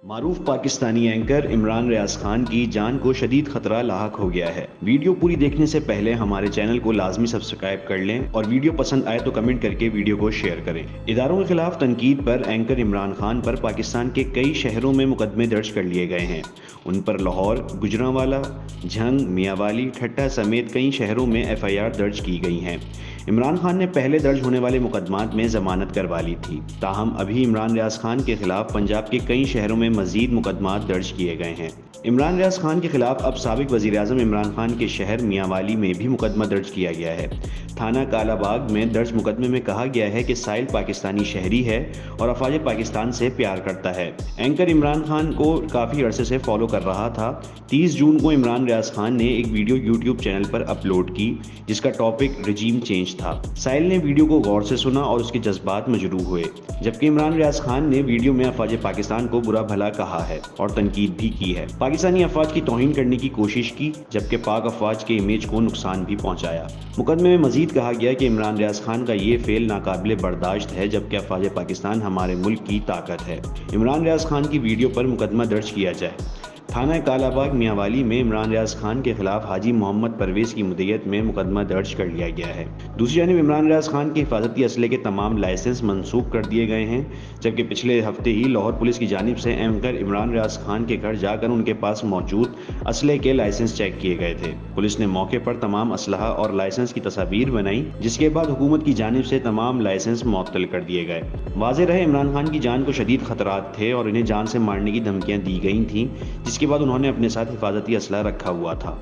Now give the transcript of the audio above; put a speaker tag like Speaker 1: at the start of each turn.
Speaker 1: معروف پاکستانی اینکر عمران ریاض خان کی جان کو شدید خطرہ لاحق ہو گیا ہے۔ ویڈیو پوری دیکھنے سے پہلے ہمارے چینل کو لازمی سبسکرائب کر لیں اور ویڈیو پسند آئے تو کمنٹ کر کے ویڈیو کو شیئر کریں۔ اداروں کے خلاف تنقید پر اینکر عمران خان پر پاکستان کے کئی شہروں میں مقدمے درج کر لیے گئے ہیں۔ ان پر لاہور، گجرانوالہ، جھنگ، میاں والی، ٹھٹہ سمیت کئی شہروں میں FIR درج کی گئی ہیں۔ عمران خان نے پہلے درج ہونے والے مقدمات میں ضمانت کروا لی تھی، تاہم ابھی عمران ریاض خان کے خلاف پنجاب کے کئی شہروں میں مزید مقدمات درج کیے گئے ہیں۔ عمران ریاض خان کے خلاف اب سابق وزیر اعظم عمران خان کے شہر میاں والی میں بھی مقدمہ درج کیا گیا ہے۔ تھانہ کالا باغ میں درج مقدمے میں کہا گیا ہے کہ سائل پاکستانی شہری ہے اور افواج پاکستان سے پیار کرتا ہے۔ اینکر عمران خان کو کافی عرصے سے فالو کر رہا تھا۔ 30 جون کو عمران ریاض خان نے ایک ویڈیو YouTube چینل پر اپلوڈ کی جس کا ٹاپک رجیم چینج تھا۔ سائل نے ویڈیو کو غور سے سنا اور اس کے جذبات مجروح ہوئے، جبکہ عمران ریاض خان نے ویڈیو میں افواج پاکستان کو برا بھلا کہا ہے اور تنقید بھی کی ہے۔ پاکستانی افواج کی توہین کرنے کی کوشش کی، جبکہ پاک افواج کے امیج کو نقصان بھی پہنچایا۔ مقدمے میں مزید کہا گیا کہ عمران ریاض خان کا یہ فعل ناقابل برداشت ہے، جبکہ افواج پاکستان ہمارے ملک کی طاقت ہے۔ عمران ریاض خان کی ویڈیو پر مقدمہ درج کیا جائے۔ تھانہ کالا باغ میاں والی میں عمران ریاض خان کے خلاف حاجی محمد پرویز کی مدعیت میں مقدمہ درج کر لیا گیا ہے۔ دوسری جانب عمران ریاض خان کے حفاظتی اسلحے کے تمام لائسنس منسوخ کر دیے گئے ہیں، جبکہ پچھلے ہفتے ہی لاہور پولیس کی جانب سے اینکر عمران ریاض خان کے گھر جا کر ان کے پاس موجود اسلحے کے لائسنس چیک کیے گئے تھے۔ پولیس نے موقع پر تمام اسلحہ اور لائسنس کی تصاویر بنائی، جس کے بعد حکومت کی جانب سے تمام لائسنس معطل کر دیے گئے۔ واضح رہے عمران خان کی جان کو شدید خطرات تھے اور انہیں جان سے مارنے کی دھمکیاں دی گئی تھیں، جس کے بعد انہوں نے اپنے ساتھ حفاظتی اسلحہ رکھا ہوا تھا۔